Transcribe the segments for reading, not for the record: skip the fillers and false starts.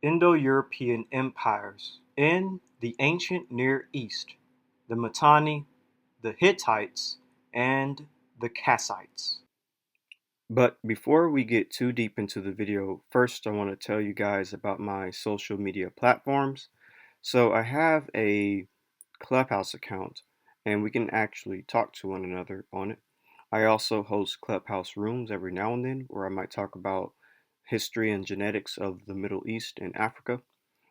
Indo-European empires in the ancient Near East, the Matani, the Hittites, and the Cassites. But before we get too deep into the video, first I want to tell you guys about my social media platforms. So I have a Clubhouse account and we can actually talk to one another on it. I also host Clubhouse rooms every now and then where I might talk about history and genetics of the Middle East and Africa.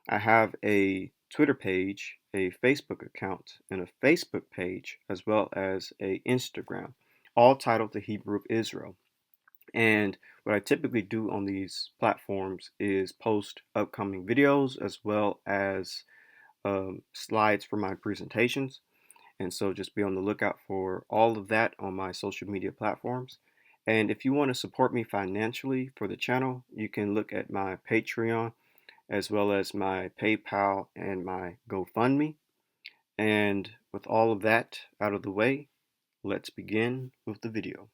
I have a Twitter page, a Facebook account, and a Facebook page, as well as a Instagram, all titled The Hebrew of Israel. And what I typically do on these platforms is post upcoming videos as well as slides for my presentations. And so just be on the lookout for all of that on my social media platforms. And if you want to support me financially for the channel, you can look at my Patreon as well as my PayPal and my GoFundMe. And with all of that out of the way, let's begin with the video.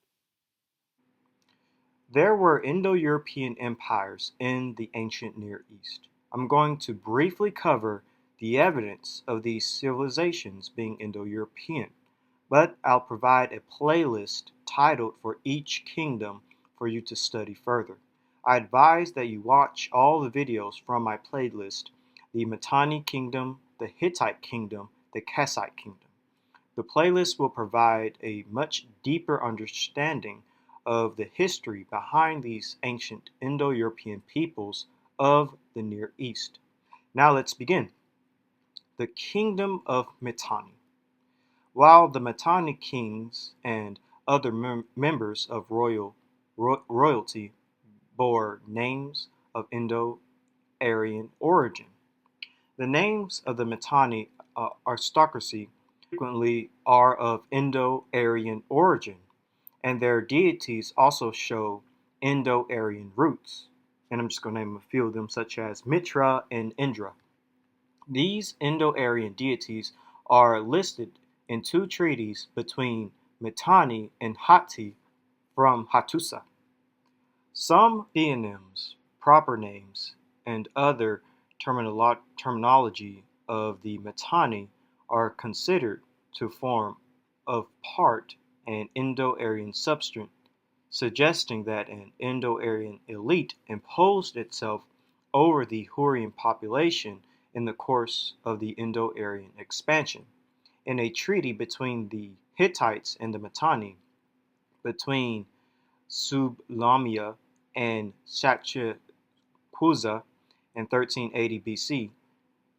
There were Indo-European empires in the ancient Near East. I'm going to briefly cover the evidence of these civilizations being Indo-European, but I'll provide a playlist titled for each kingdom for you to study further. I advise that you watch all the videos from my playlist: the Matani Kingdom, the Hittite Kingdom, the Cassite Kingdom. The playlist will provide a much deeper understanding of the history behind these ancient Indo-European peoples of the Near East. Now let's begin. The Kingdom of Mitanni. While the Matani kings and other members of royalty bore names of Indo-Aryan origin, the names of the Matani aristocracy frequently are of Indo-Aryan origin, and their deities also show Indo-Aryan roots. And I'm just going to name a few of them, such as Mitra and Indra. These Indo-Aryan deities are listed in two treaties between Mitanni and Hatti from Hattusa. Some theonyms, proper names, and other terminology of the Mitanni are considered to form of part an Indo-Aryan substrate, suggesting that an Indo-Aryan elite imposed itself over the Hurrian population in the course of the Indo-Aryan expansion. In a treaty between the Hittites and the Mitanni, between Sublamia and Shaktipuza in 1380 BC,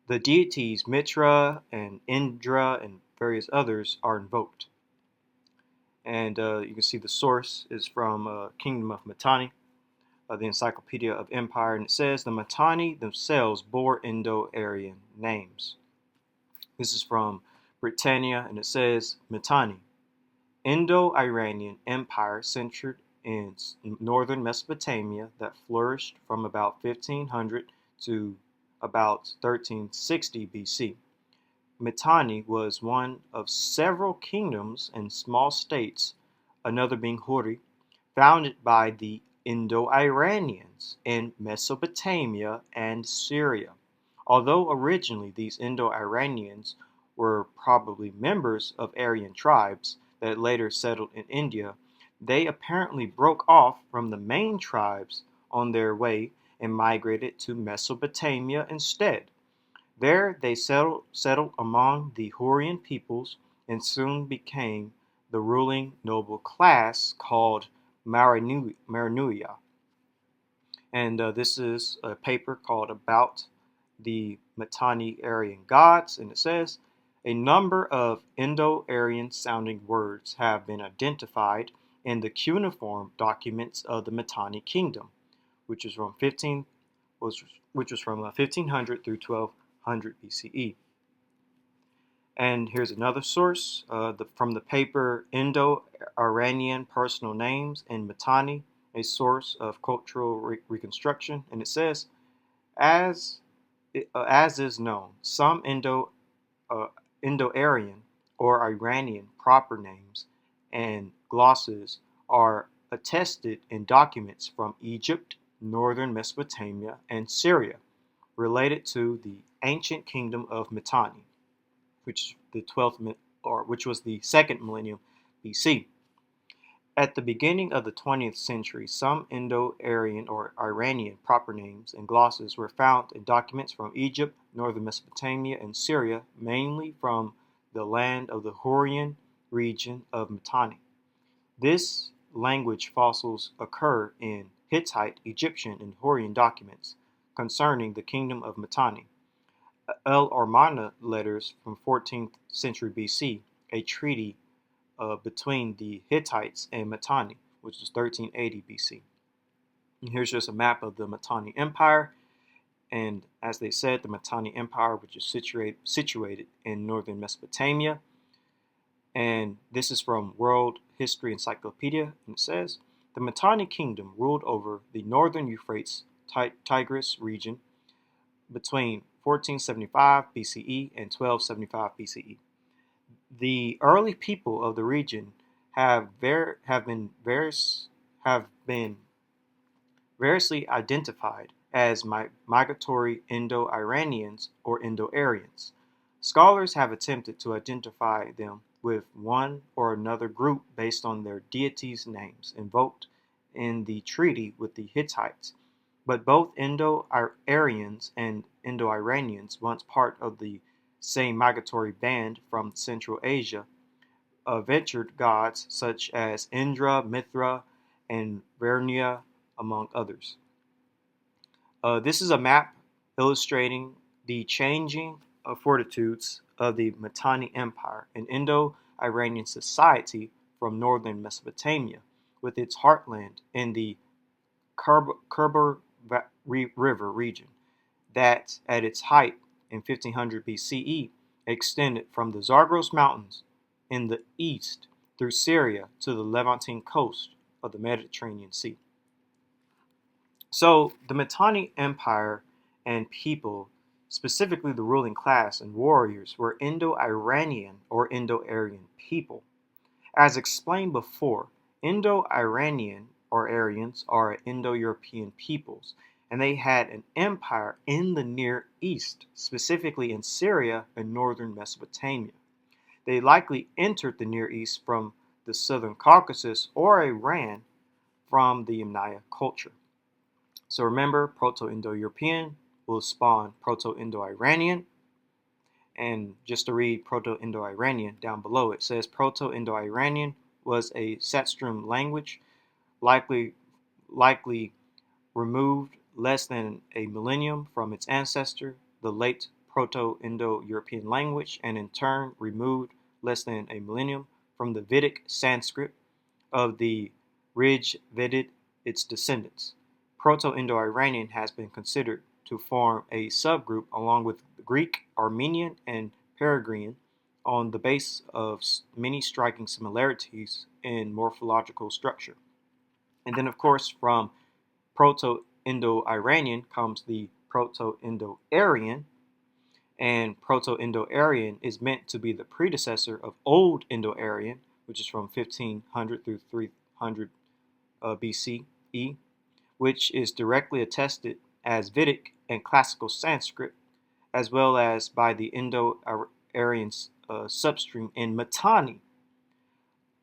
the deities Mitra and Indra and various others are invoked. And you can see the source is from Kingdom of Matani, the Encyclopedia of Empire, and it says the Matani themselves bore Indo-Aryan names. This is from Britannia, and it says Matani, Indo-Iranian Empire centered in northern Mesopotamia that flourished from about 1500 to about 1360 BC. Mitanni was one of several kingdoms and small states, another being Hurri, founded by the Indo-Iranians in Mesopotamia and Syria. Although originally these Indo-Iranians were probably members of Aryan tribes that later settled in India, they apparently broke off from the main tribes on their way and migrated to Mesopotamia instead. There they settled among the Hurrian peoples and soon became the ruling noble class called Marinuia. And this is a paper called About the Matani Aryan Gods, and it says a number of Indo-Aryan sounding words have been identified in the cuneiform documents of the Matani Kingdom, which was from 1500 through 1200 BCE. And here's another source from the paper Indo-Iranian Personal Names in Matani, a source of cultural reconstruction, and it says, as is known, some Indo-Aryan or Iranian proper names and glosses are attested in documents from Egypt, northern Mesopotamia, and Syria, related to the ancient kingdom of Mitanni, which was the second millennium BC. At the beginning of the 20th century, some Indo-Aryan or Iranian proper names and glosses were found in documents from Egypt, northern Mesopotamia, and Syria, mainly from the land of the Hurrian region of Mitanni. This language fossils occur in Hittite, Egyptian, and Hurrian documents concerning the kingdom of Mitanni. El Armana letters from 14th century BC, a treaty between the Hittites and Matani, which is 1380 BC. And here's just a map of the Matani Empire. And as they said, the Matani Empire, which is situated in northern Mesopotamia. And this is from World History Encyclopedia. And it says, the Matani Kingdom ruled over the northern Euphrates Tigris region between 1475 BCE and 1275 BCE. The early people of the region have been variously identified as migratory Indo-Iranians or Indo-Aryans. Scholars have attempted to identify them with one or another group based on their deities' names invoked in the treaty with the Hittites, but both Indo-Aryans and Indo-Iranians, once part of the same migratory band from Central Asia, ventured gods such as Indra, Mithra, and Varuna, among others. This is a map illustrating the changing fortitudes of the Matani Empire, an Indo-Iranian society from northern Mesopotamia, with its heartland in the Khyber River region, that at its height in 1500 BCE extended from the Zagros Mountains in the east through Syria to the Levantine coast of the Mediterranean Sea. So the Matani Empire and people, specifically the ruling class and warriors, were Indo-Iranian or Indo-Aryan people. As explained before, Indo-Iranian or Aryans are Indo-European peoples, and they had an empire in the Near East, specifically in Syria and northern Mesopotamia. They likely entered the Near East from the southern Caucasus or Iran from the Yamnaya culture. So remember, Proto-Indo-European will spawn Proto-Indo-Iranian. And just to read Proto-Indo-Iranian down below, it says Proto-Indo-Iranian was a Satstrom language, likely removed less than a millennium from its ancestor, the late Proto-Indo-European language, and in turn removed less than a millennium from the Vedic Sanskrit of the Rig Veda, its descendants. Proto-Indo-Iranian has been considered to form a subgroup along with Greek, Armenian, and Peruvian on the basis of many striking similarities in morphological structure. And then, of course, from Proto-Indo-Iranian comes the Proto-Indo-Aryan, and Proto-Indo-Aryan is meant to be the predecessor of Old Indo-Aryan, which is from 1500 through 300 BCE, which is directly attested as Vedic and classical Sanskrit, as well as by the Indo-Aryan substream in Matani.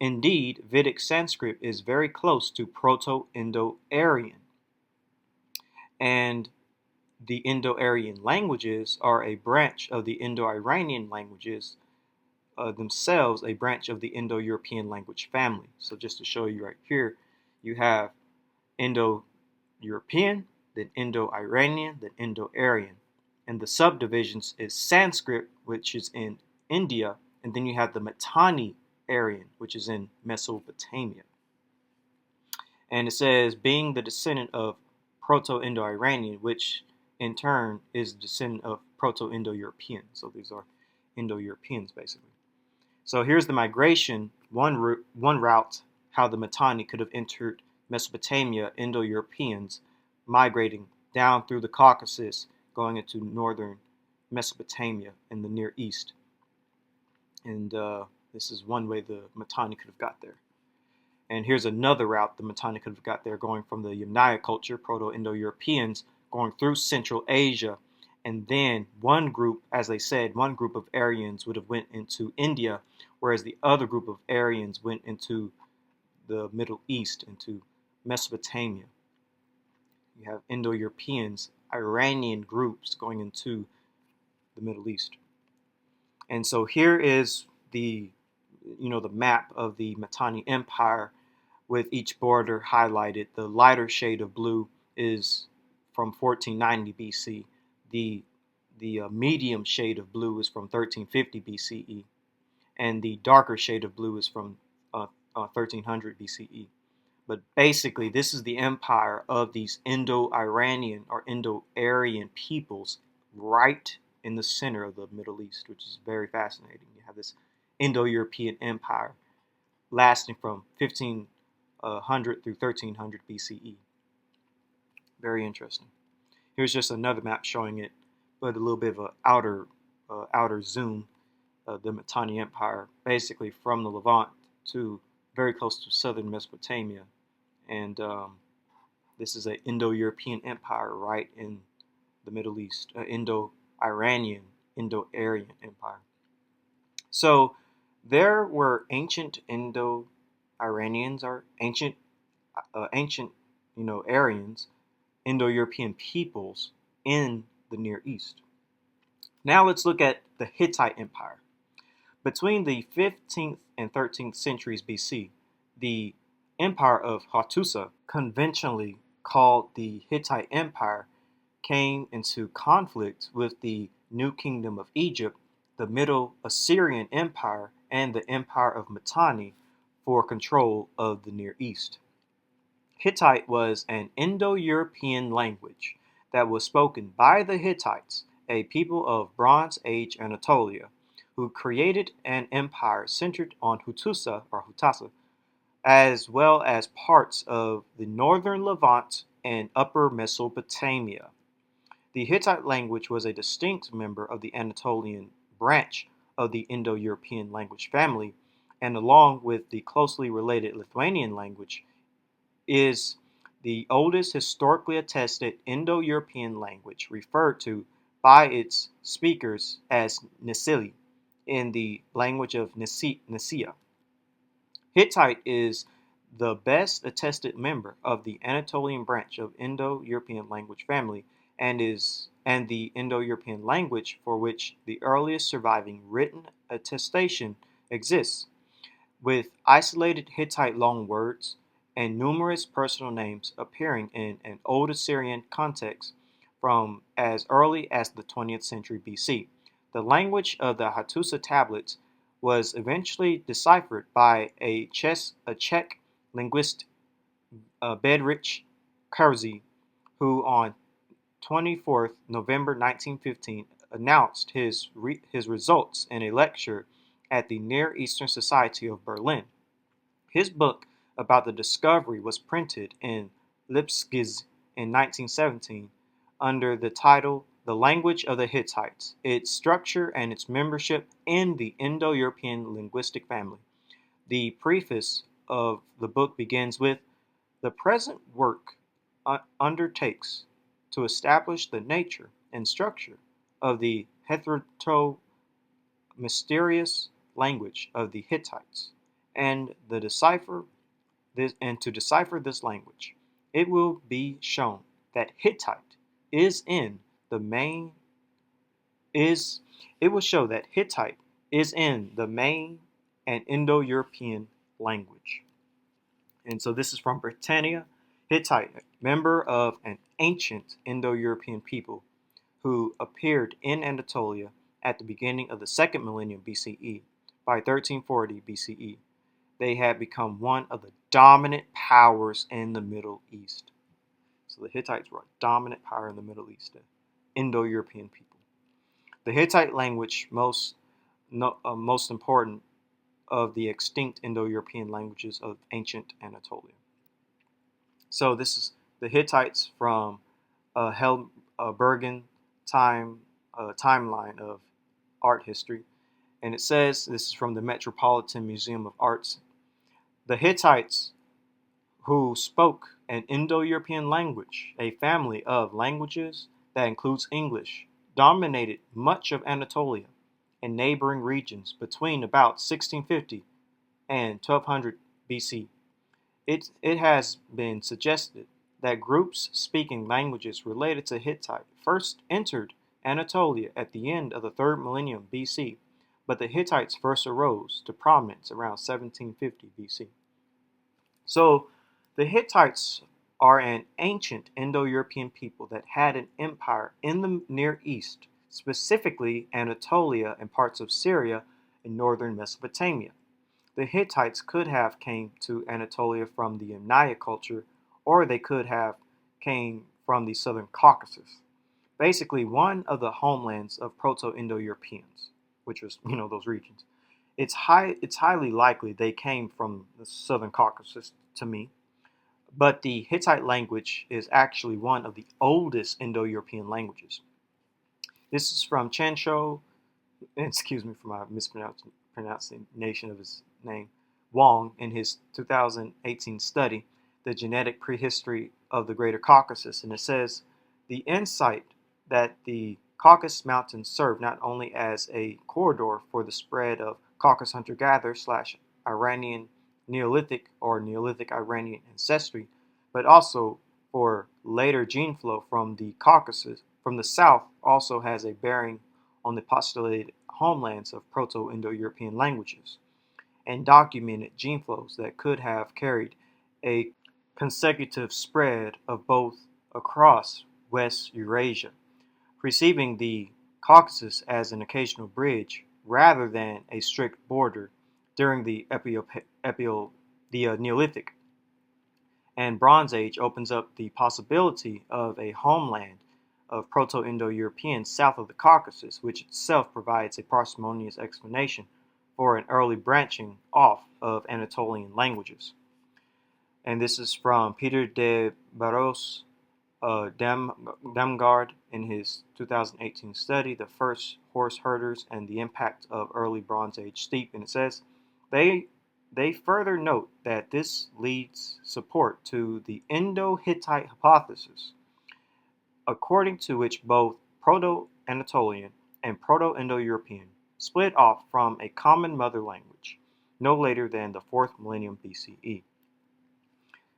Indeed, Vedic Sanskrit is very close to Proto-Indo-Aryan, and the Indo-Aryan languages are a branch of the Indo-Iranian languages themselves, a branch of the Indo-European language family. So just to show you right here, you have Indo-European, then Indo-Iranian, then Indo-Aryan. And the subdivisions is Sanskrit, which is in India, and then you have the Matani Aryan, which is in Mesopotamia. And it says, being the descendant of Proto-Indo-Iranian, which in turn is the descendant of Proto-Indo-European. So these are Indo-Europeans, basically. So here's the migration, one route, how the Matani could have entered Mesopotamia, Indo-Europeans migrating down through the Caucasus, going into northern Mesopotamia in the Near East. And this is one way the Matani could have got there. And here's another route the Matani could have got there, going from the Yamnaya culture, Proto-Indo-Europeans, going through Central Asia And then one group, as they said, one group of Aryans would have went into India, whereas the other group of Aryans went into the Middle East, into Mesopotamia. You have Indo-Europeans, Iranian groups going into the Middle East. And so here is the map of the Matani Empire with each border highlighted. The lighter shade of blue is from 1490 BC. The medium shade of blue is from 1350 BCE, and the darker shade of blue is from 1300 BCE. But basically, this is the empire of these Indo-Iranian or Indo-Aryan peoples right in the center of the Middle East, which is very fascinating. You have this Indo-European Empire lasting from 1500 through 1300 BCE. Very interesting. Here's just another map showing it, but a little bit of an outer zoom of the Matani Empire, basically from the Levant to very close to southern Mesopotamia. And this is an Indo-European empire right in the Middle East, Indo-Iranian, Indo-Aryan empire. So there were ancient Indo-Iranians or ancient Aryans, Indo-European peoples in the Near East. Now let's look at the Hittite Empire. Between the 15th and 13th centuries BC, the Empire of Hattusa, conventionally called the Hittite Empire, came into conflict with the New Kingdom of Egypt, the Middle Assyrian Empire, and the Empire of Mitanni for control of the Near East. Hittite was an Indo-European language that was spoken by the Hittites, a people of Bronze Age Anatolia, who created an empire centered on Hattusa or Hutasa, as well as parts of the northern Levant and upper Mesopotamia. The Hittite language was a distinct member of the Anatolian branch of the Indo-European language family, and along with the closely related Lithuanian language, is the oldest historically attested Indo-European language, referred to by its speakers as Nisili in the language of Nicaea. Hittite is the best attested member of the Anatolian branch of Indo-European language family and the Indo-European language for which the earliest surviving written attestation exists, with isolated Hittite loanwords and numerous personal names appearing in an Old Assyrian context from as early as the 20th century BC. The language of the Hattusa tablets was eventually deciphered by a Czech linguist, Bedřich Krause, who on 24th November 1915 announced his results in a lecture at the Near Eastern Society of Berlin. His book about the discovery was printed in Leipzig in 1917 under the title The Language of the Hittites, Its Structure and Its Membership in the Indo-European Linguistic Family. The preface of the book begins with, "The present work undertakes to establish the nature and structure of the heteroto-mysterious language of the Hittites, and to decipher this language, it will be shown that Hittite is in the main an Indo-European language." And so this is from Britannia. Hittite, member of an ancient Indo-European people who appeared in Anatolia at the beginning of the second millennium BCE. By 1340 BCE, they had become one of the dominant powers in the Middle East. So the Hittites were a dominant power in the Middle East, the Indo-European people. The Hittite language, most important of the extinct Indo-European languages of ancient Anatolia. So this is the Hittites from Bergen timeline of art history. And it says, this is from the Metropolitan Museum of Arts, the Hittites who spoke an Indo-European language, a family of languages that includes English, dominated much of Anatolia and neighboring regions between about 1650 and 1200 BC. It has been suggested that groups speaking languages related to Hittite first entered Anatolia at the end of the 3rd millennium BC, but the Hittites first arose to prominence around 1750 BC. So, the Hittites are an ancient Indo-European people that had an empire in the Near East, specifically Anatolia and parts of Syria and northern Mesopotamia. The Hittites could have came to Anatolia from the Yamnaya culture, or they could have came from the southern Caucasus, basically one of the homelands of Proto-Indo-Europeans, which was, those regions. It's highly likely they came from the southern Caucasus to me, but the Hittite language is actually one of the oldest Indo-European languages. This is from Chansho, excuse me for my mispronunciation of his name, Wong, in his 2018 study, The Genetic Prehistory of the Greater Caucasus. And it says, the insight that the Caucasus Mountains served not only as a corridor for the spread of Caucasus hunter-gatherer / Iranian Neolithic or Neolithic Iranian ancestry, but also for later gene flow from the Caucasus from the south also has a bearing on the postulated homelands of Proto-Indo-European languages and documented gene flows that could have carried a consecutive spread of both across West Eurasia, perceiving the Caucasus as an occasional bridge rather than a strict border during the Neolithic and Bronze Age opens up the possibility of a homeland of Proto-Indo-Europeans south of the Caucasus, which itself provides a parsimonious explanation for an early branching off of Anatolian languages. And this is from Peter de Barros Damgaard in his 2018 study, The First Horse Herders and the Impact of Early Bronze Age Steppe. And it says, they further note that this leads support to the Indo-Hittite hypothesis, according to which both Proto-Anatolian and Proto-Indo-European split off from a common mother language no later than the 4th millennium BCE.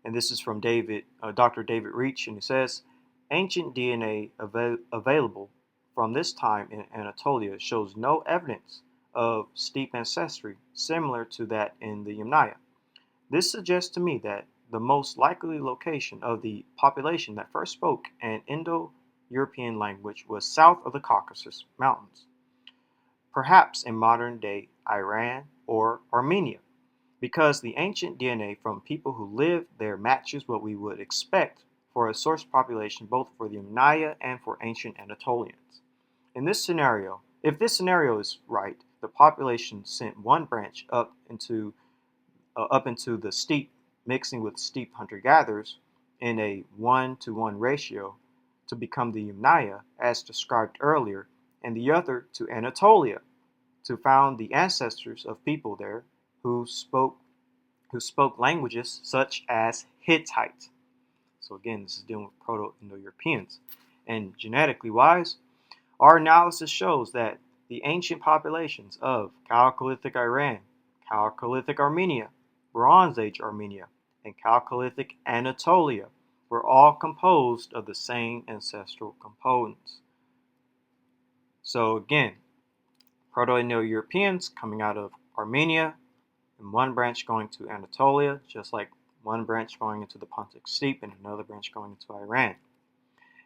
And this is from Dr. David Reach, and he says, ancient DNA available from this time in Anatolia shows no evidence of steppe ancestry similar to that in the Yamnaya. This suggests to me that the most likely location of the population that first spoke an Indo-European language was south of the Caucasus Mountains, perhaps in modern-day Iran or Armenia, because the ancient DNA from people who lived there matches what we would expect for a source population both for the Yamnaya and for ancient Anatolians. In this scenario, if this scenario is right, the population sent one branch up into the steppe, mixing with steppe hunter-gatherers in a 1-to-1 ratio to become the Yamnaya, as described earlier, and the other to Anatolia, to found the ancestors of people there who spoke languages such as Hittite. So again, this is dealing with Proto-Indo-Europeans. And genetically wise, our analysis shows that the ancient populations of Chalcolithic Iran, Chalcolithic Armenia, Bronze Age Armenia, and Chalcolithic Anatolia were all composed of the same ancestral components. So again, Proto-Indo-Europeans coming out of Armenia, and one branch going to Anatolia, just like one branch going into the Pontic Steppe and another branch going into Iran.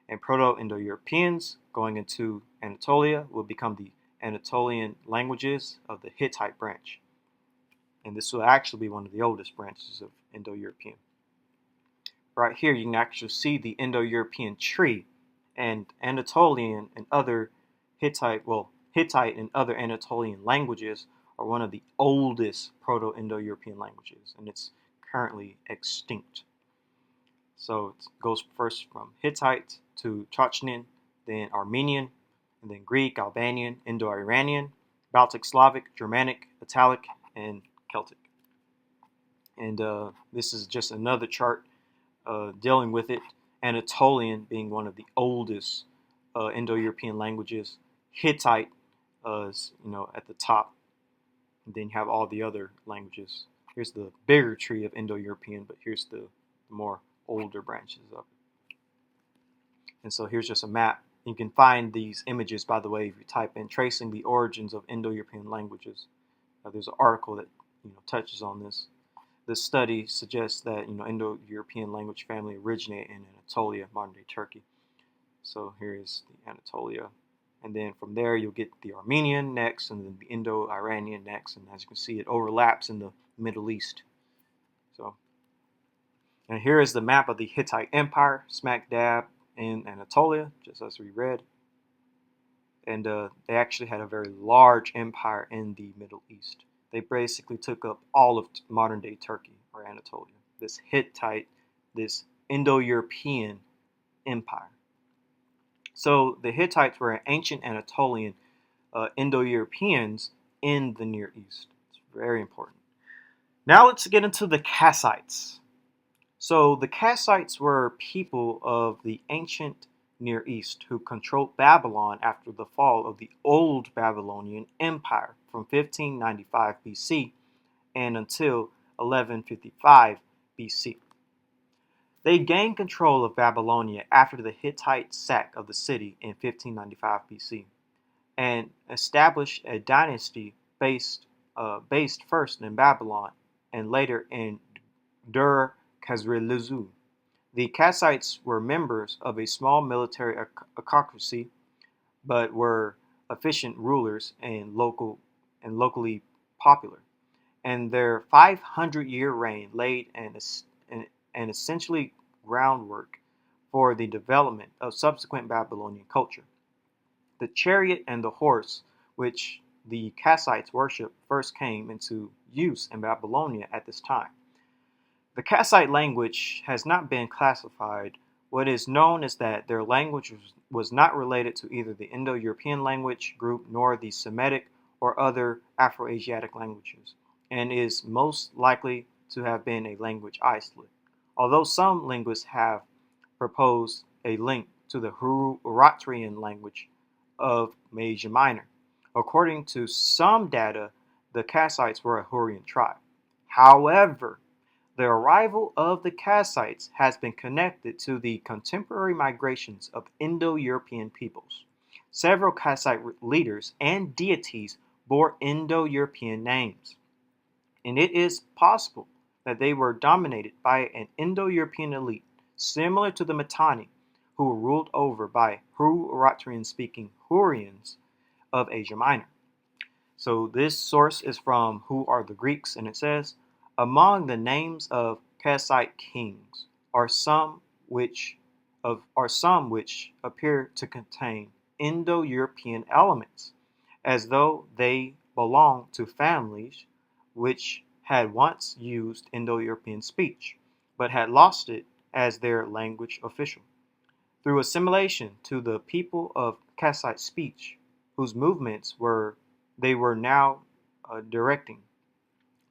And Proto-Indo-Europeans going into Anatolia will become the Anatolian languages of the Hittite branch. And this will actually be one of the oldest branches of Indo-European. Right here, you can actually see the Indo-European tree, and Anatolian and other Hittite and other Anatolian languages are one of the oldest Proto-Indo-European languages, and it's currently extinct. So it goes first from Hittite to Chocnin, then Armenian, and then Greek, Albanian, Indo-Iranian, Baltic Slavic, Germanic, Italic, and Celtic. And this is just another chart dealing with it. Anatolian being one of the oldest Indo-European languages. Hittite is at the top, and then you have all the other languages. Here's the bigger tree of Indo-European, but here's the more older branches of it. And so here's just a map. You can find these images, by the way, if you type in "tracing the origins of Indo-European languages." There's an article that touches on this. This study suggests that Indo-European language family originated in Anatolia, modern-day Turkey. So here is the Anatolia, and then from there you'll get the Armenian next, and then the Indo-Iranian next, and as you can see, it overlaps in the Middle East. So, and here is the map of the Hittite Empire, smack dab in Anatolia, just as we read. And they actually had a very large empire in the Middle East. They basically took up all of modern-day Turkey or Anatolia. This Hittite, this Indo-European empire. So the Hittites were ancient Anatolian Indo-Europeans in the Near East. It's very important. Now let's get into the Cassites. So the Cassites were people of the ancient Near East who controlled Babylon after the fall of the Old Babylonian Empire from 1595 BC and until 1155 BC. They gained control of Babylonia after the Hittite sack of the city in 1595 BC and established a dynasty based first in Babylon and later in Dur-Khazrilu. The Cassites were members of a small military autocracy, but were efficient rulers and locally popular. And their 500-year reign laid an essentially groundwork for the development of subsequent Babylonian culture. The chariot and the horse, which the Cassites worshiped, first came into use in Babylonia at this time. The Cassite language has not been classified. What is known is that their language was not related to either the Indo-European language group nor the Semitic or other Afro-Asiatic languages, and is most likely to have been a language isolate, although some linguists have proposed a link to the Hurrian language of Asia Minor. According to some data, the Cassites were a Hurrian tribe. However, the arrival of the Cassites has been connected to the contemporary migrations of Indo-European peoples. Several Cassite leaders and deities bore Indo-European names, and it is possible that they were dominated by an Indo-European elite similar to the Mitanni, who were ruled over by Hurrian-speaking Hurrians of Asia Minor. So this source is from Who Are the Greeks, and it says, among the names of Cassite kings are some which appear to contain Indo-European elements, as though they belong to families which had once used Indo-European speech, but had lost it as their language official. Through assimilation to the people of Cassite speech, whose movements they were now directing.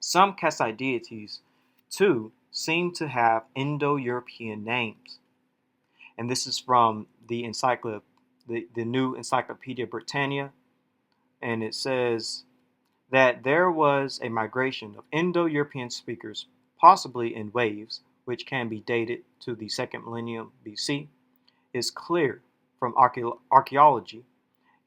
Some Cassite deities, too, seem to have Indo-European names. And this is from the new Encyclopedia Britannica, and it says that there was a migration of Indo-European speakers, possibly in waves, which can be dated to the 2nd millennium BC, is clear from archaeology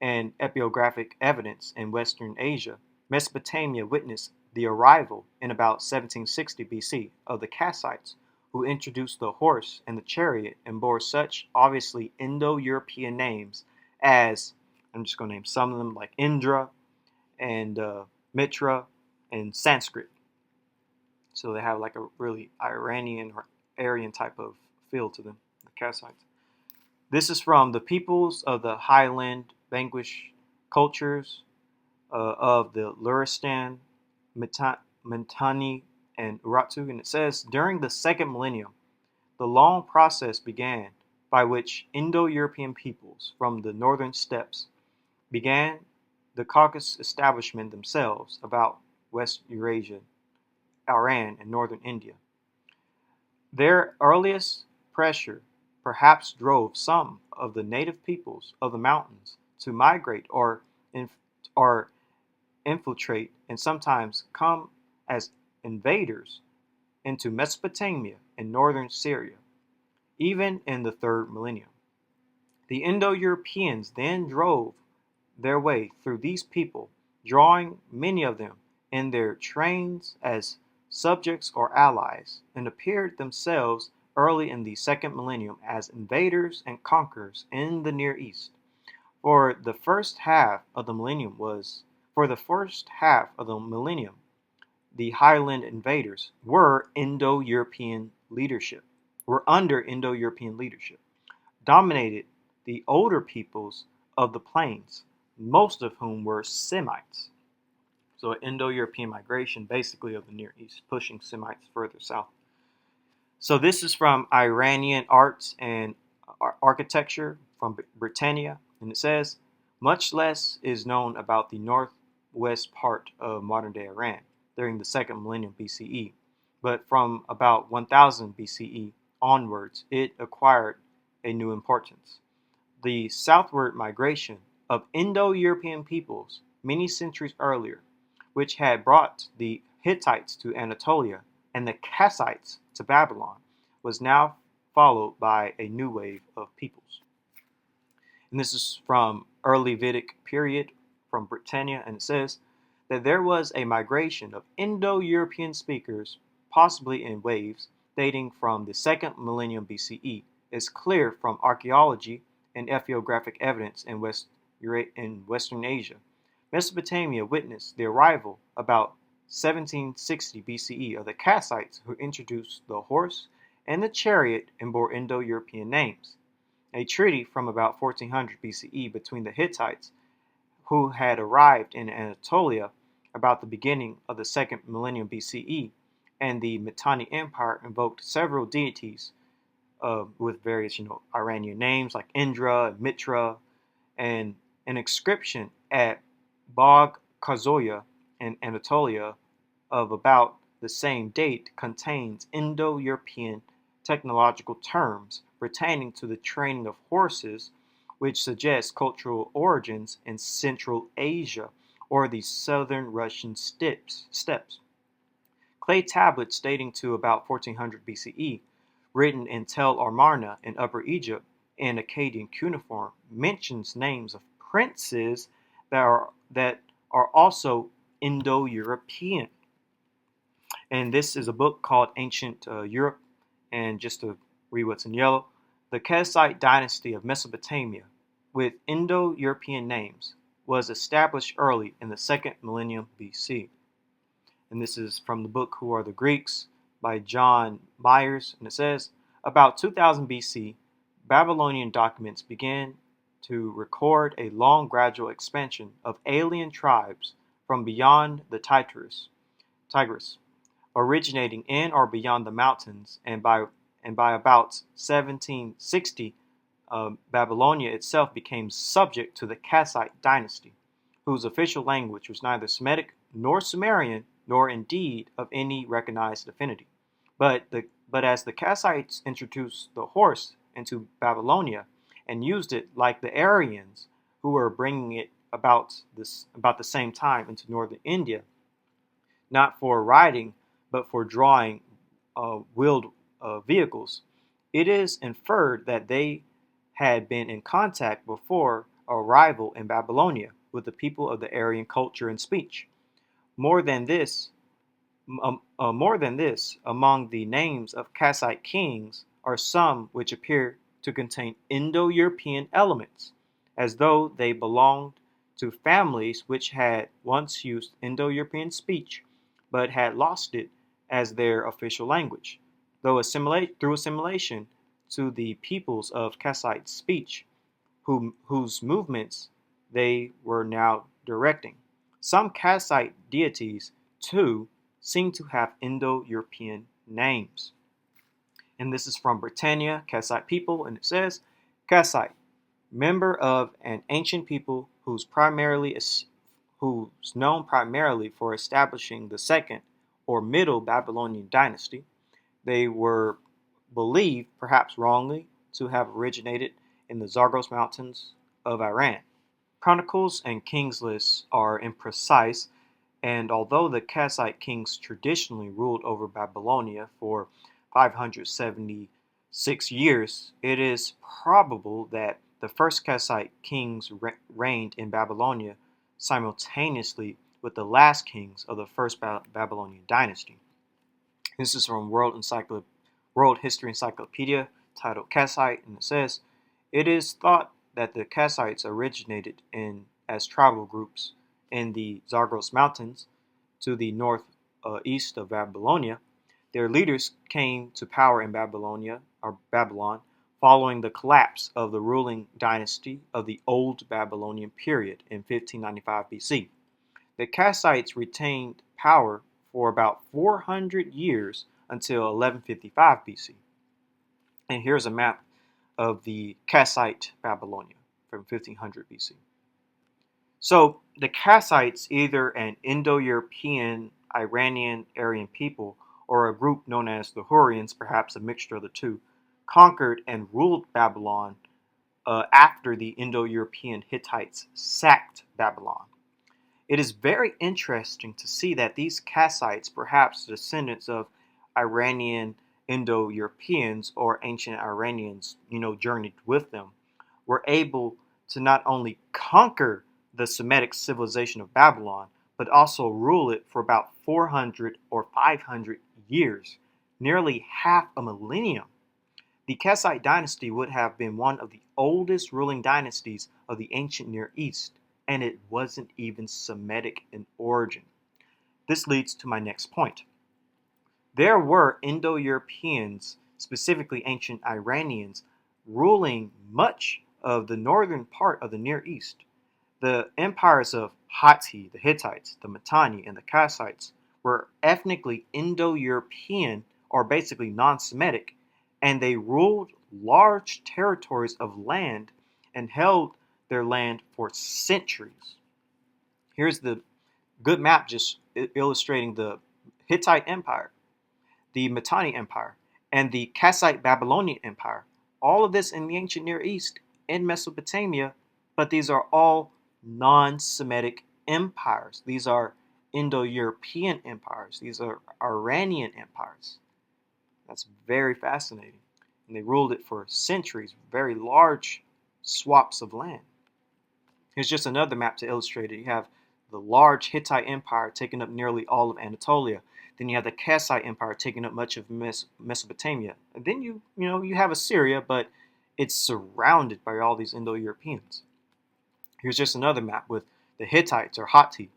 and epigraphic evidence in Western Asia. Mesopotamia witnessed the arrival in about 1760 BC of the Cascites, who introduced the horse and the chariot and bore such obviously Indo-European names as, I'm just going to name some of them, like Indra and Mitra and Sanskrit. So they have like a really Iranian or Aryan type of feel to them, the Cassites. This is from the peoples of the highland Vanquish cultures of the Luristan, Matani, and Urartu, and it says, during the 2nd millennium, the long process began by which Indo-European peoples from the northern steppes began the Caucasus establishment themselves about West Eurasia, Aryan, and northern India. Their earliest pressure perhaps drove some of the native peoples of the mountains to migrate or infiltrate and sometimes come as invaders into Mesopotamia and northern Syria, even in the third millennium. The Indo-Europeans then drove their way through these people, drawing many of them in their trains as subjects or allies, and appeared themselves early in the second millennium as invaders and conquerors in the Near East. For the first half of the millennium, the highland invaders were under Indo-European leadership, dominated the older peoples of the plains, most of whom were Semites. So Indo-European migration, basically, of the Near East, pushing Semites further south. So this is from Iranian Arts and Architecture from Britannia, and it says, much less is known about the northwest part of modern-day Iran during the second millennium BCE, but from about 1000 BCE onwards, it acquired a new importance. The southward migration of Indo-European peoples many centuries earlier, which had brought the Hittites to Anatolia and the Cassites to Babylon, was now followed by a new wave of peoples. And this is from early Vedic period from Britannia, and it says that there was a migration of Indo-European speakers, possibly in waves, dating from the second millennium BCE. It's clear from archaeology and ethnographic evidence in Western Asia. Mesopotamia witnessed the arrival about 1760 BCE of the Cassites, who introduced the horse and the chariot and bore Indo-European names. A treaty from about 1400 BCE between the Hittites, who had arrived in Anatolia about the beginning of the second millennium BCE, and the Matani Empire invoked several deities with various, Iranian names like Indra and Mitra, and an inscription at Bog Kazoya in Anatolia of about the same date contains Indo-European technological terms pertaining to the training of horses, which suggests cultural origins in Central Asia or the southern Russian steppes. Clay tablets dating to about 1400 BCE, written in Tel Amarna in Upper Egypt in Akkadian cuneiform, mentions names of princes that are also Indo-European. And this is a book called Ancient Europe. And just to read what's in yellow, the Casside Dynasty of Mesopotamia, with Indo-European names, was established early in the second millennium BC. And this is from the book Who Are the Greeks by John Myers, and it says, about 2000 BC, Babylonian documents began to record a long gradual expansion of alien tribes from beyond the Tigris, originating in or beyond the mountains, and by about 1760, Babylonia itself became subject to the Cassite Dynasty, whose official language was neither Semitic nor Sumerian, nor indeed of any recognized affinity. But as the Cassites introduced the horse into Babylonia and used it like the Aryans, who were bringing it about the same time into northern India, not for riding but for drawing wheeled vehicles, it is inferred that they had been in contact before arrival in Babylonia with the people of the Aryan culture and speech. More than this, among the names of Cassite kings are some which appear to contain Indo-European elements, as though they belonged to families which had once used Indo-European speech, but had lost it as their official language, through assimilation to the peoples of Cassite speech, whose movements they were now directing. Some Cassite deities, too, seem to have Indo-European names. And this is from Britannia, Cassite people, and it says, Cassite, member of an ancient people who's known primarily for establishing the second or middle Babylonian dynasty. They were believed, perhaps wrongly, to have originated in the Zagros Mountains of Iran. Chronicles and kings lists are imprecise, and although the Cassite kings traditionally ruled over Babylonia for 576 years, it is probable that the first Cassite kings reigned in Babylonia simultaneously with the last kings of the first Babylonian dynasty. This is from World History Encyclopedia, titled Cassite, and it says, "It is thought that the Cascites originated as tribal groups in the Zagros Mountains to the northeast of Babylonia. Their leaders came to power in Babylon following the collapse of the ruling dynasty of the Old Babylonian period in 1595 BC. The Cassites retained power for about 400 years until 1155 BC. And here's a map of the Cassite Babylonia from 1500 BC. So the Cassites, either an Indo-European Iranian Aryan people or a group known as the Hurrians, perhaps a mixture of the two, conquered and ruled Babylon after the Indo-European Hittites sacked Babylon. It is very interesting to see that these Cassites, perhaps descendants of Iranian Indo-Europeans or ancient Iranians, journeyed with them, were able to not only conquer the Semitic civilization of Babylon, but also rule it for about 400 or 500 years, nearly half a millennium. The Casside Dynasty would have been one of the oldest ruling dynasties of the ancient Near East, and it wasn't even Semitic in origin. This leads to my next point. There were Indo-Europeans, specifically ancient Iranians, ruling much of the northern part of the Near East. The empires of Hatti, the Hittites, the Matani, and the Cascites were ethnically Indo-European, or basically non-Semitic, and they ruled large territories of land and held their land for centuries. Here's the good map just illustrating the Hittite Empire, the Matani Empire, and the Cassite Babylonian Empire. All of this in the ancient Near East in Mesopotamia, but these are all non-Semitic empires. These are Indo-European empires. These are Iranian empires. That's very fascinating. And they ruled it for centuries, very large swaths of land. Here's just another map to illustrate it. You have the large Hittite Empire taking up nearly all of Anatolia. Then you have the Cassite Empire taking up much of Mesopotamia. And then you have Assyria, but it's surrounded by all these Indo-Europeans. Here's just another map with the Hittites or Hatti,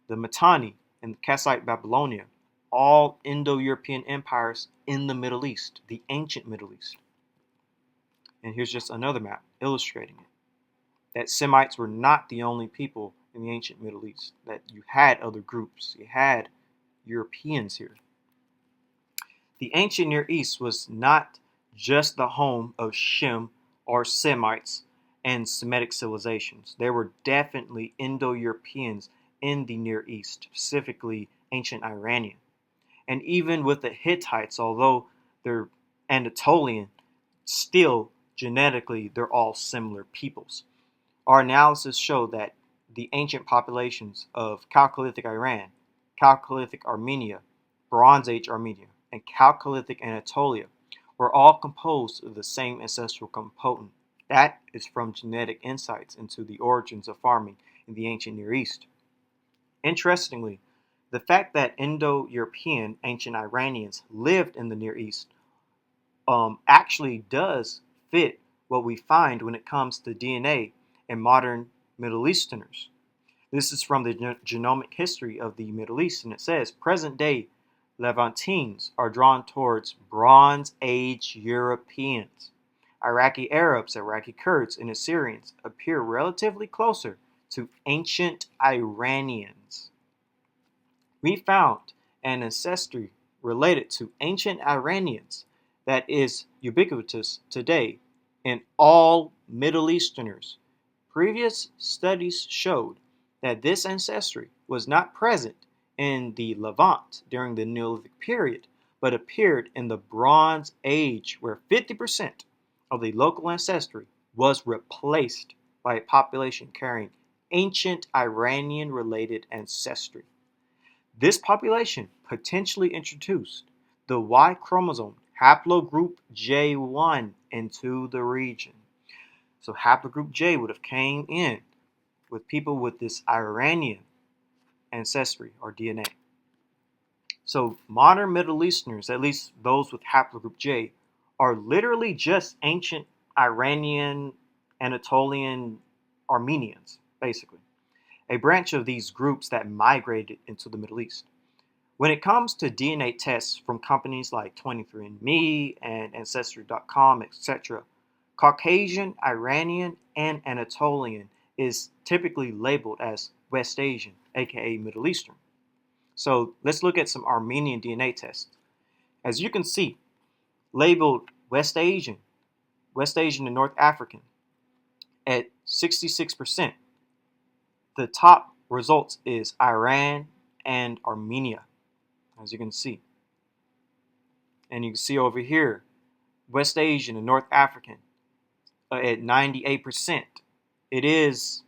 the Matani, and the Cassite Babylonia, all Indo-European empires in the Middle East, the ancient Middle East. And here's just another map illustrating it. That Semites were not the only people in the ancient Middle East, that you had other groups, you had Europeans here. The ancient Near East was not just the home of Shem or Semites and Semitic civilizations. There were definitely Indo-Europeans in the Near East, specifically ancient Iranian. And even with the Hittites, although they're Anatolian, still genetically they're all similar peoples. Our analysis showed that the ancient populations of Chalcolithic Iran, Chalcolithic Armenia, Bronze Age Armenia, and Chalcolithic Anatolia were all composed of the same ancestral component. That is from genetic insights into the origins of farming in the ancient Near East. Interestingly, the fact that Indo-European ancient Iranians lived in the Near East actually does fit what we find when it comes to DNA in modern Middle Easterners. This is from the genomic history of the Middle East, and it says present-day Levantines are drawn towards Bronze Age Europeans. Iraqi Arabs, Iraqi Kurds, and Assyrians appear relatively closer to ancient Iranians. We found an ancestry related to ancient Iranians that is ubiquitous today in all Middle Easterners. Previous studies showed that this ancestry was not present in the Levant during the Neolithic period, but appeared in the Bronze Age, where 50% of the local ancestry was replaced by a population carrying ancient Iranian-related ancestry. This population potentially introduced the Y chromosome haplogroup J1 into the region. So haplogroup J would have came in with people with this Iranian ancestry or DNA. So modern Middle Easterners, at least those with haplogroup J, are literally just ancient Iranian, Anatolian Armenians, basically, a branch of these groups that migrated into the Middle East. When it comes to DNA tests from companies like 23andMe and Ancestry.com, etc., Caucasian, Iranian, and Anatolian is typically labeled as West Asian, aka Middle Eastern. So let's look at some Armenian DNA tests. As you can see, labeled West Asian and North African at 66%. The top results is Iran and Armenia, as you can see. And you can see over here, West Asian and North African at 98%. It is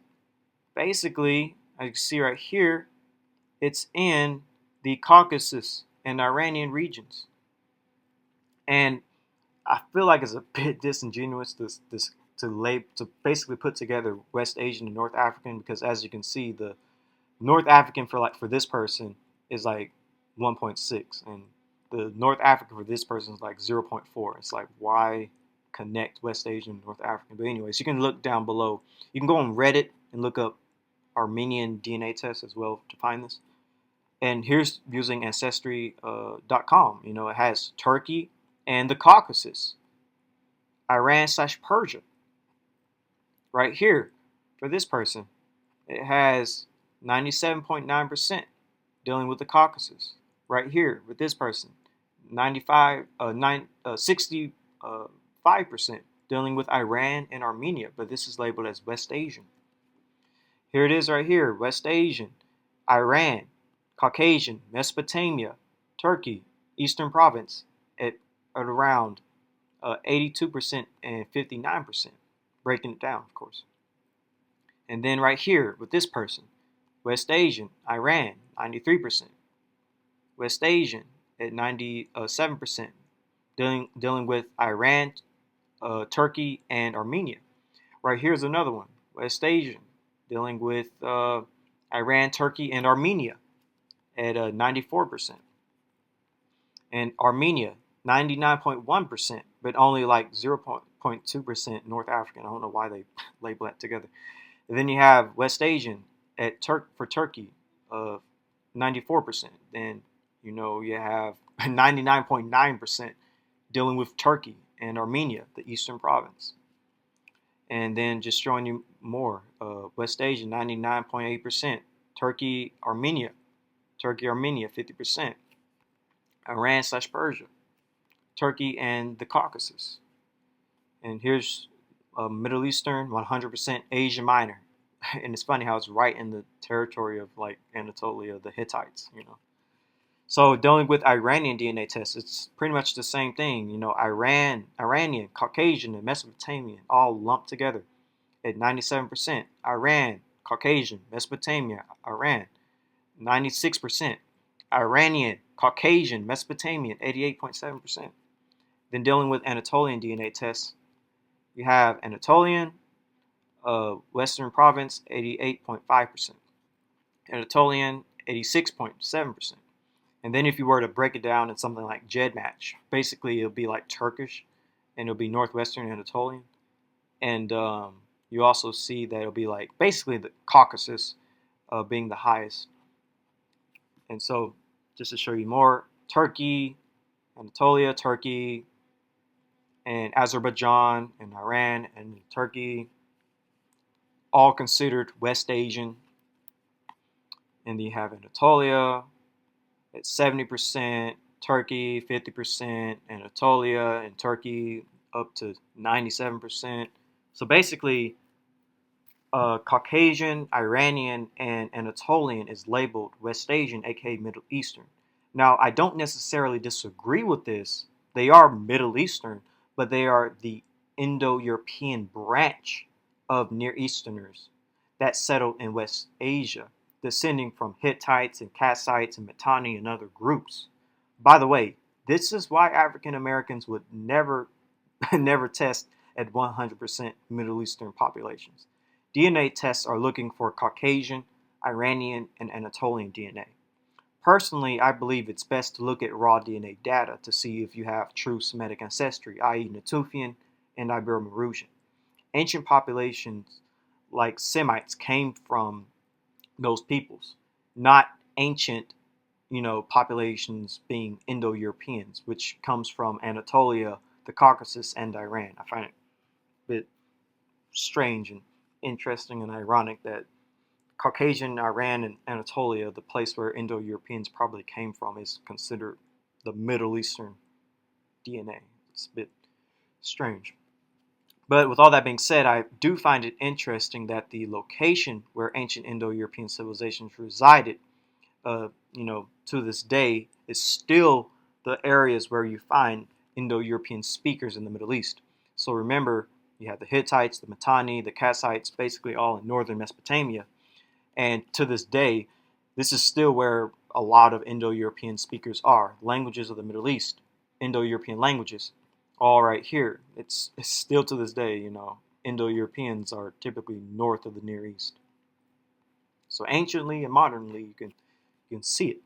basically, as you can see right here, it's in the Caucasus and Iranian regions. And I feel like it's a bit disingenuous to basically put together West Asian and North African, because as you can see, the North African for this person is like 1.6, and the North African for this person is like 0.4. It's like, why connect West Asian and North African? But anyways, you can look down below. You can go on Reddit and look up Armenian DNA tests as well to find this. And here's using Ancestry.com. It has Turkey and the Caucasus, Iran/Persia. Right here, for this person, it has 97.9% dealing with the Caucasus. Right here, with this person, 65% dealing with Iran and Armenia, but this is labeled as West Asian. Here it is right here, West Asian, Iran, Caucasian, Mesopotamia, Turkey, Eastern Province at around 82% and 59%, breaking it down, of course. And then right here with this person, West Asian, Iran, 93%. West Asian at 97%, dealing with Iran, Turkey, and Armenia. Right here's another one, West Asian, dealing with Iran, Turkey, and Armenia at 94%. And Armenia, 99.1%, but only like 0.2% North African. I don't know why they label that together. And then you have West Asian at for Turkey of 94%. Then you have 99.9% dealing with Turkey and Armenia, the Eastern Province. And then just showing you more, West Asian 99.8%, Turkey, Armenia, 50%, Iran/Persia, Turkey, and the Caucasus. And here's Middle Eastern, 100% Asia Minor. And it's funny how it's right in the territory of like Anatolia, the Hittites, So dealing with Iranian DNA tests, it's pretty much the same thing. Iranian, Caucasian, and Mesopotamian all lumped together at 97%. Iran, Caucasian, Mesopotamia, Iran, 96%. Iranian, Caucasian, Mesopotamian, 88.7%. Then dealing with Anatolian DNA tests, you have Anatolian, Western Province, 88.5%. Anatolian, 86.7%. And then if you were to break it down in something like GEDmatch, basically it'll be like Turkish, and it'll be Northwestern Anatolian. And you also see that it'll be like basically the Caucasus being the highest. And so just to show you more, Turkey, Anatolia, Turkey, and Azerbaijan, and Iran, and Turkey, all considered West Asian. And then you have Anatolia at 70%, Turkey 50%, Anatolia and Turkey up to 97%. So basically, Caucasian, Iranian, and Anatolian is labeled West Asian, aka Middle Eastern. Now, I don't necessarily disagree with this. They are Middle Eastern, but they are the Indo-European branch of Near Easterners that settled in West Asia, descending from Hittites and Cassites and Matani and other groups. By the way, this is why African Americans would never never test at 100% Middle Eastern populations. DNA tests are looking for Caucasian, Iranian, and Anatolian DNA. Personally, I believe it's best to look at raw DNA data to see if you have true Semitic ancestry, i.e. Natufian and Ibero-Maurusian. Ancient populations like Semites came from those peoples, not ancient, populations being Indo-Europeans, which comes from Anatolia, the Caucasus, and Iran. I find it a bit strange and interesting and ironic that Caucasian, Iran, and Anatolia, the place where Indo-Europeans probably came from, is considered the Middle Eastern DNA. It's a bit strange. But with all that being said, I do find it interesting that the location where ancient Indo-European civilizations resided, to this day, is still the areas where you find Indo-European speakers in the Middle East. So remember, you have the Hittites, the Mitanni, the Cassites, basically all in northern Mesopotamia. And to this day, this is still where a lot of Indo-European speakers are. Languages of the Middle East, Indo-European languages, all right here. It's still to this day, Indo-Europeans are typically north of the Near East. So anciently and modernly, you can see it.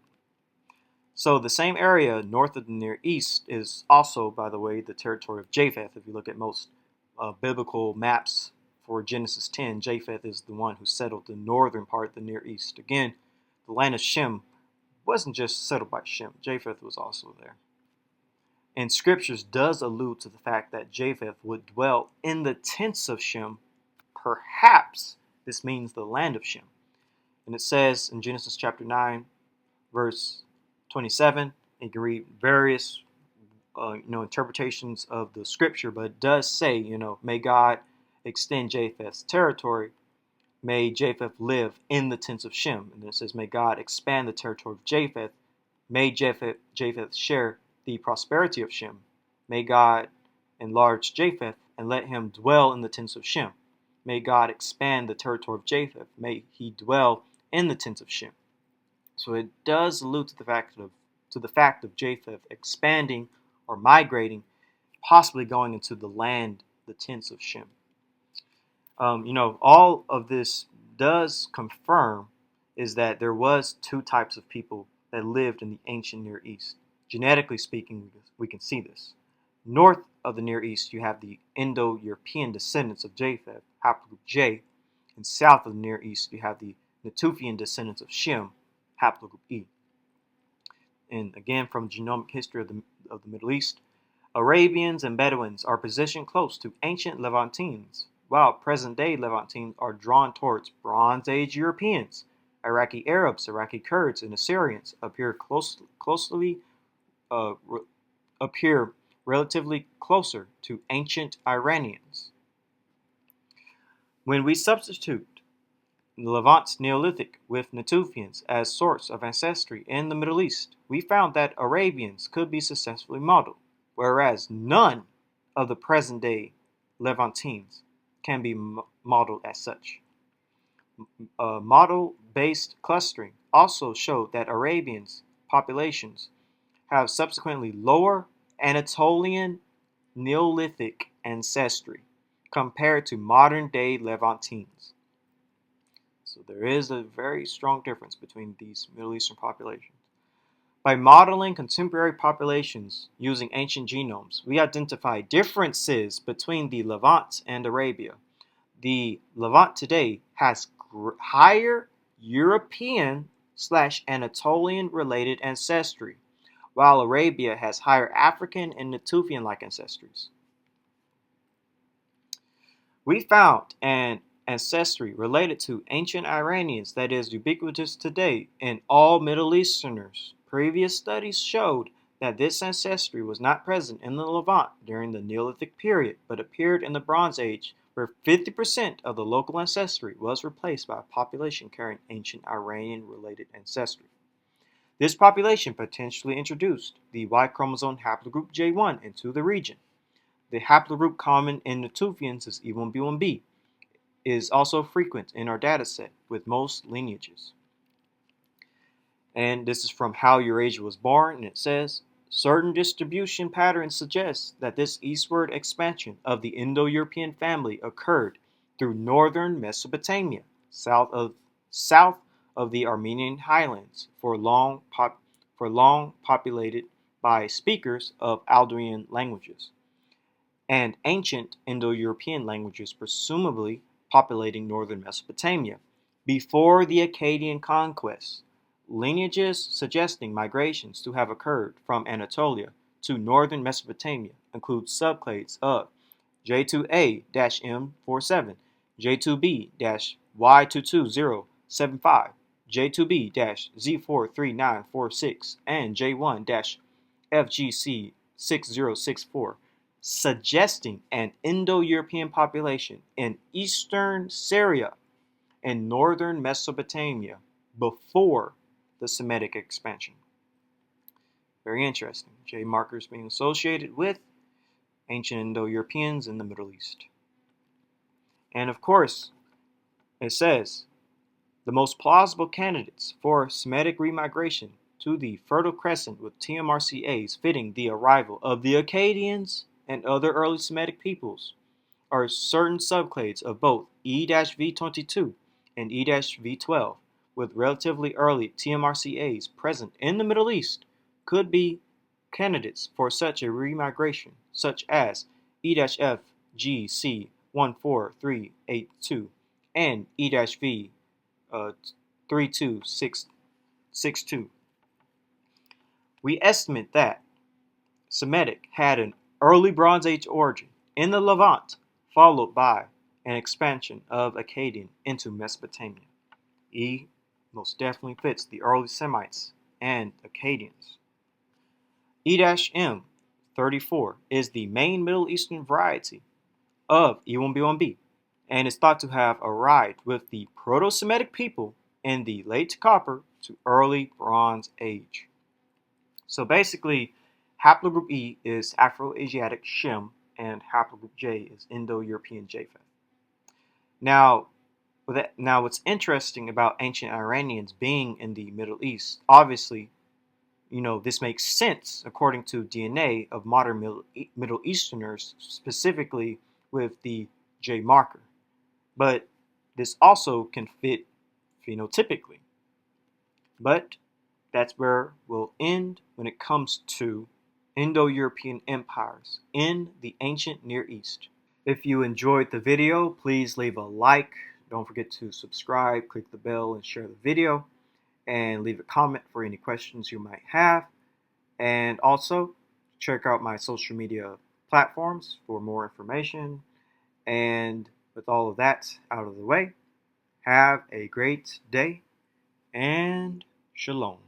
So the same area north of the Near East is also, by the way, the territory of Japheth. If you look at most biblical maps for Genesis 10, Japheth is the one who settled the northern part of the Near East. Again, the land of Shem wasn't just settled by Shem. Japheth was also there. And scriptures does allude to the fact that Japheth would dwell in the tents of Shem. Perhaps this means the land of Shem. And it says in Genesis chapter 9, verse 27, you can read various interpretations of the scripture, but it does say, may God extend Japheth's territory. May Japheth live in the tents of Shem. And then it says, may God expand the territory of Japheth. May Japheth share the prosperity of Shem. May God enlarge Japheth and let him dwell in the tents of Shem. May God expand the territory of Japheth. May he dwell in the tents of Shem. So it does allude to the fact of Japheth expanding or migrating, possibly going into the land, the tents of Shem. All of this does confirm is that there was two types of people that lived in the ancient Near East. Genetically speaking, we can see this. North of the Near East, you have the Indo-European descendants of Japheth, haplogroup J, and south of the Near East, you have the Natufian descendants of Shem, haplogroup E. And again, from genomic history of the Middle East, Arabians and Bedouins are positioned close to ancient Levantines, while present-day Levantines are drawn towards Bronze Age Europeans. Iraqi Arabs, Iraqi Kurds, and Assyrians appear relatively closer to ancient Iranians. When we substitute the Levant's Neolithic with Natufians as source of ancestry in the Middle East, we found that Arabians could be successfully modeled, whereas none of the present-day Levantines can be modeled as such. Model-based clustering also showed that Arabians' populations have subsequently lower Anatolian Neolithic ancestry compared to modern-day Levantines. So there is a very strong difference between these Middle Eastern populations. By modeling contemporary populations using ancient genomes, we identify differences between the Levant and Arabia. The Levant today has higher European/Anatolian related ancestry, while Arabia has higher African and Natufian-like ancestries. We found an ancestry related to ancient Iranians that is ubiquitous today in all Middle Easterners. Previous studies showed that this ancestry was not present in the Levant during the Neolithic period, but appeared in the Bronze Age, where 50% of the local ancestry was replaced by a population carrying ancient Iranian-related ancestry. This population potentially introduced the Y chromosome haplogroup J1 into the region. The haplogroup common in Natufians is E1B1B. Is also frequent in our data set with most lineages. And this is from How Eurasia Was Born, and it says, certain distribution patterns suggest that this eastward expansion of the Indo-European family occurred through northern Mesopotamia, south of the Armenian highlands, for long populated by speakers of Chaldean languages, and ancient Indo-European languages, presumably populating northern Mesopotamia. Before the Akkadian conquest, lineages suggesting migrations to have occurred from Anatolia to northern Mesopotamia include subclades of J2A-M47, J2B-Y22075, J2B-Z43946, and J1-FGC6064, suggesting an Indo-European population in eastern Syria and northern Mesopotamia before the Semitic expansion. Very interesting. J markers being associated with ancient Indo-Europeans in the Middle East. And of course, it says the most plausible candidates for Semitic remigration to the Fertile Crescent with TMRCAs fitting the arrival of the Akkadians and other early Semitic peoples are certain subclades of both E-V22 and E-V12 with relatively early TMRCAs present in the Middle East could be candidates for such a remigration, such as E-FGC14382 and E-V 3662. We estimate that Semitic had an early Bronze Age origin in the Levant, followed by an expansion of Akkadian into Mesopotamia. E most definitely fits the early Semites and Akkadians. E-M34 is the main Middle Eastern variety of E1B1B and is thought to have arrived with the Proto-Semitic people in the late Copper to early Bronze Age. So basically, haplogroup E is Afro-Asiatic Shem and haplogroup J is Indo-European Japheth. Now, what's interesting about ancient Iranians being in the Middle East, obviously, this makes sense according to DNA of modern Middle Easterners, specifically with the J marker. But this also can fit phenotypically. But that's where we'll end when it comes to Indo-European empires in the ancient Near East. If you enjoyed the video, please leave a like. Don't forget to subscribe, click the bell, and share the video. And leave a comment for any questions you might have. And also, check out my social media platforms for more information. And with all of that out of the way, have a great day and shalom.